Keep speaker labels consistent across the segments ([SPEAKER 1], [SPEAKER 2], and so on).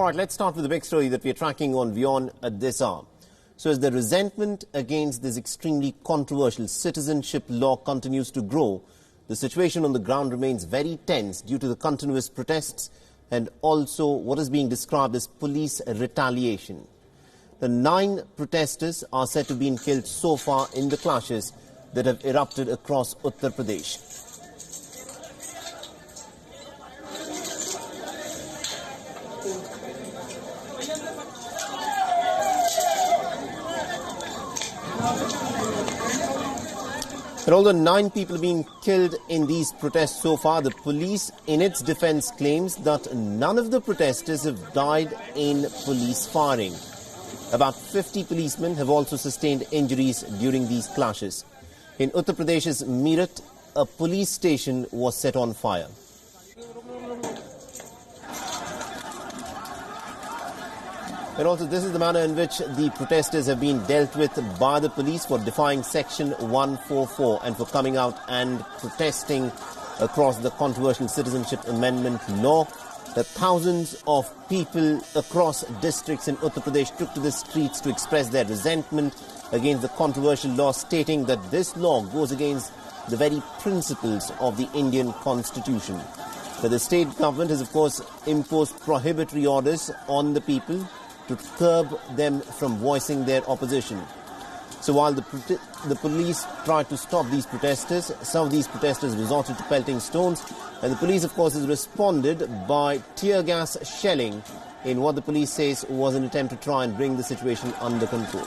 [SPEAKER 1] All right, let's start with the big story that we're tracking on WION at this hour. So as the resentment against this extremely controversial citizenship law continues to grow, the situation on the ground remains very tense due to the continuous protests and also what is being described as police retaliation. The 9 protesters are said to have been killed so far in the clashes that have erupted across Uttar Pradesh. And although 9 people have been killed in these protests so far, the police, in its defense, claims that none of the protesters have died in police firing. About 50 policemen have also sustained injuries during these clashes. In Uttar Pradesh's Meerut, a police station was set on fire. And also, this is the manner in which the protesters have been dealt with by the police for defying Section 144 and for coming out and protesting across the controversial Citizenship Amendment law. That thousands of people across districts in Uttar Pradesh took to the streets to express their resentment against the controversial law, stating that this law goes against the very principles of the Indian Constitution. But the state government has, of course, imposed prohibitory orders on the people to curb them from voicing their opposition. So while the police tried to stop these protesters, some of these protesters resorted to pelting stones, and the police, of course, has responded by tear gas shelling in what the police says was an attempt to try and bring the situation under control.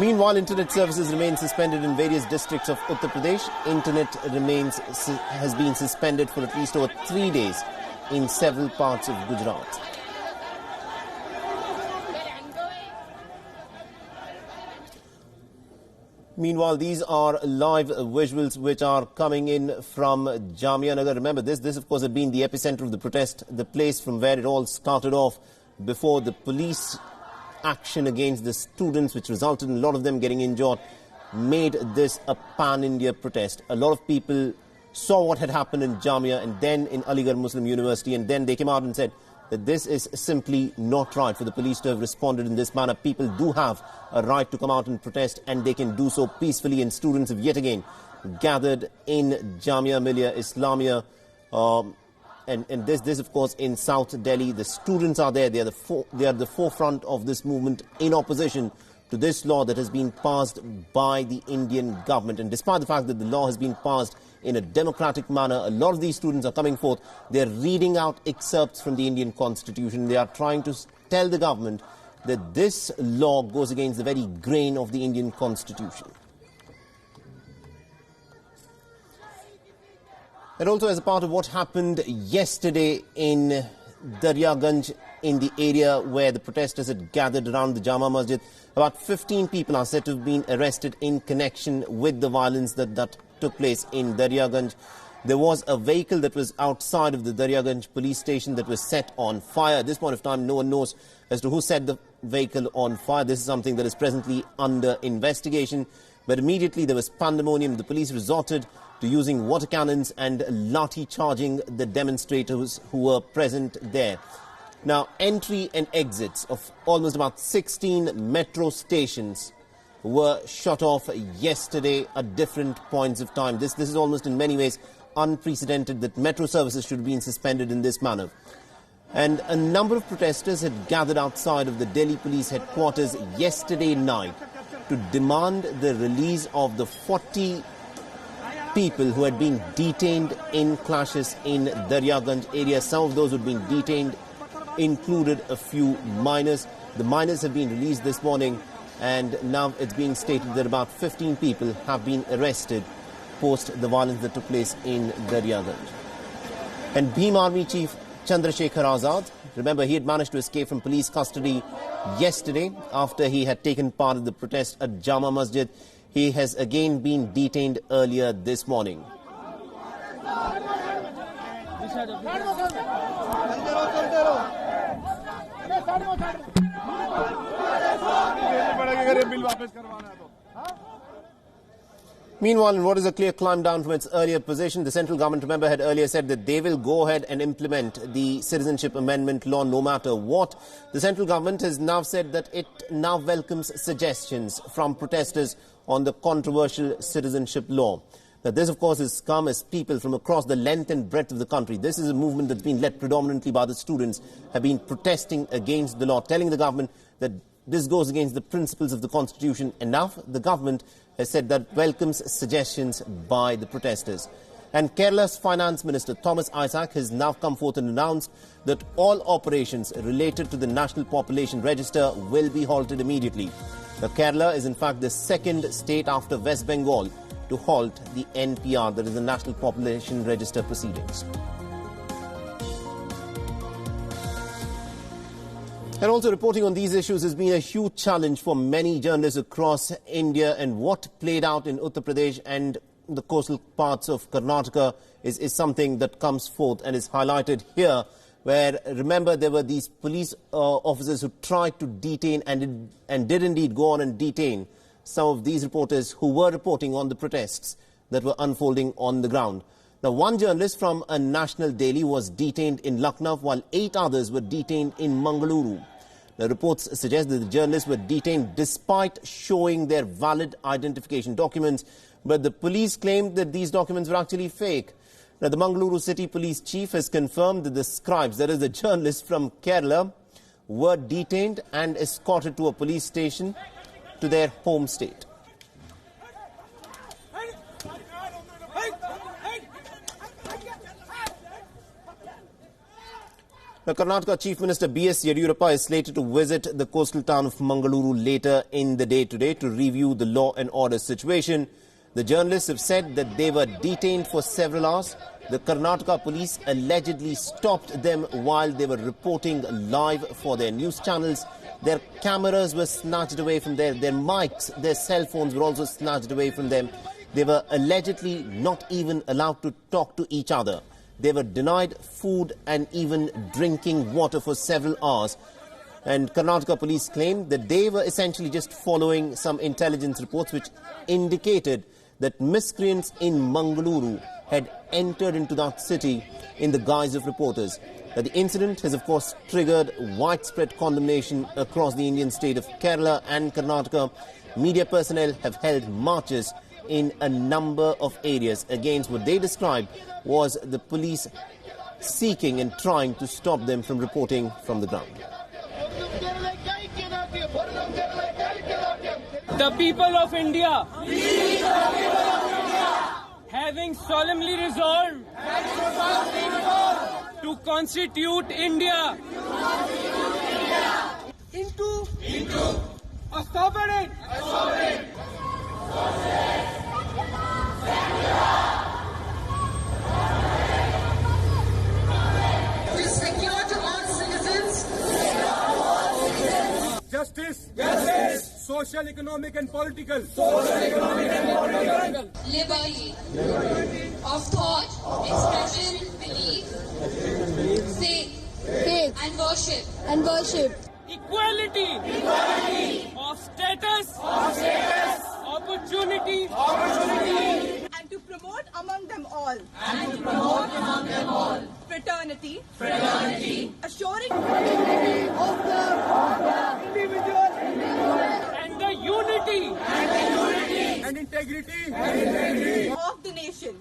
[SPEAKER 1] Meanwhile, internet services remain suspended in various districts of Uttar Pradesh. Internet has been suspended for at least over 3 days in several parts of Gujarat. Meanwhile, these are live visuals which are coming in from Jamia Nagar. Remember, this of course had been the epicenter of the protest, the place from where it all started off before the police action against the students, which resulted in a lot of them getting injured, made this a pan-India protest. A lot of people saw what had happened in Jamia and then in Aligarh Muslim University, and then they came out and said that this is simply not right for the police to have responded in this manner. People do have a right to come out and protest, and they can do so peacefully, and students have yet again gathered in Jamia Millia Islamia, and this of course in South Delhi. The students are there. They are the forefront of this movement in opposition to this law that has been passed by the Indian government. And despite the fact that the law has been passed in a democratic manner, a lot of these students are coming forth. They're reading out excerpts from the Indian Constitution. They are trying to tell the government that this law goes against the very grain of the Indian Constitution. And also, as a part of what happened yesterday in Daryaganj, in the area where the protesters had gathered around the Jama Masjid, about 15 people are said to have been arrested in connection with the violence that took place in Daryaganj. There was a vehicle that was outside of the Daryaganj police station that was set on fire. At this point of time, no one knows as to who set the vehicle on fire. This is something that is presently under investigation. But immediately there was pandemonium. The police resorted to using water cannons and lathi charging the demonstrators who were present there. Now, entry and exits of almost about 16 metro stations were shut off yesterday at different points of time. This is almost in many ways unprecedented that metro services should have been suspended in this manner. And a number of protesters had gathered outside of the Delhi police headquarters yesterday night to demand the release of the 40 people who had been detained in clashes in Daryaganj area. Some of those who had been detained included a few minors. The minors have been released this morning, and now it's being stated that about 15 people have been arrested post the violence that took place in Daryaganj. And Bhim Army Chief Chandrasekhar Azad, remember, he had managed to escape from police custody yesterday after he had taken part in the protest at Jama Masjid. He has again been detained earlier this morning. Meanwhile, in what is a clear climb down from its earlier position, the central government, remember, had earlier said that they will go ahead and implement the Citizenship Amendment law no matter what. The central government has now said that it now welcomes suggestions from protesters on the controversial citizenship law. Now, this, of course, has come as people from across the length and breadth of the country. This is a movement that's been led predominantly by the students, have been protesting against the law, telling the government that this goes against the principles of the Constitution. And now the government has said that welcomes suggestions by the protesters. And Kerala's Finance Minister Thomas Isaac has now come forth and announced that all operations related to the National Population Register will be halted immediately. Now, Kerala is in fact the second state after West Bengal to halt the NPR, that is the National Population Register proceedings. And also reporting on these issues has been a huge challenge for many journalists across India, and what played out in Uttar Pradesh and the coastal parts of Karnataka is something that comes forth and is highlighted here, where, remember, there were these police officers who tried to detain and did indeed go on and detain some of these reporters who were reporting on the protests that were unfolding on the ground. Now, one journalist from a national daily was detained in Lucknow, while 8 others were detained in Mangaluru. The reports suggest that the journalists were detained despite showing their valid identification documents, but the police claimed that these documents were actually fake. Now, the Mangaluru City Police Chief has confirmed that the scribes, that is the journalists from Kerala, were detained and escorted to a police station to their home state. Now, Karnataka Chief Minister B.S. Yediyurappa is slated to visit the coastal town of Mangaluru later in the day today to review the law and order situation. The journalists have said that they were detained for several hours. The Karnataka police allegedly stopped them while they were reporting live for their news channels. Their cameras were snatched away from their mics, their cell phones were also snatched away from them. They were allegedly not even allowed to talk to each other. They were denied food and even drinking water for several hours. And Karnataka police claimed that they were essentially just following some intelligence reports which indicated that miscreants in Mangaluru had entered into that city in the guise of reporters. Now, the incident has, of course, triggered widespread condemnation across the Indian state of Kerala and Karnataka. Media personnel have held marches in a number of areas against what they described was the police seeking and trying to stop them from reporting from the ground.
[SPEAKER 2] The people of India, having solemnly resolved to constitute India into a sovereign, justice, social, economic and political,
[SPEAKER 3] liberty of thought, expression, belief, faith and worship,
[SPEAKER 2] equality of status, opportunity,
[SPEAKER 4] and to promote among them all fraternity, assuring of the individual
[SPEAKER 2] and the unity
[SPEAKER 4] and integrity of the nation.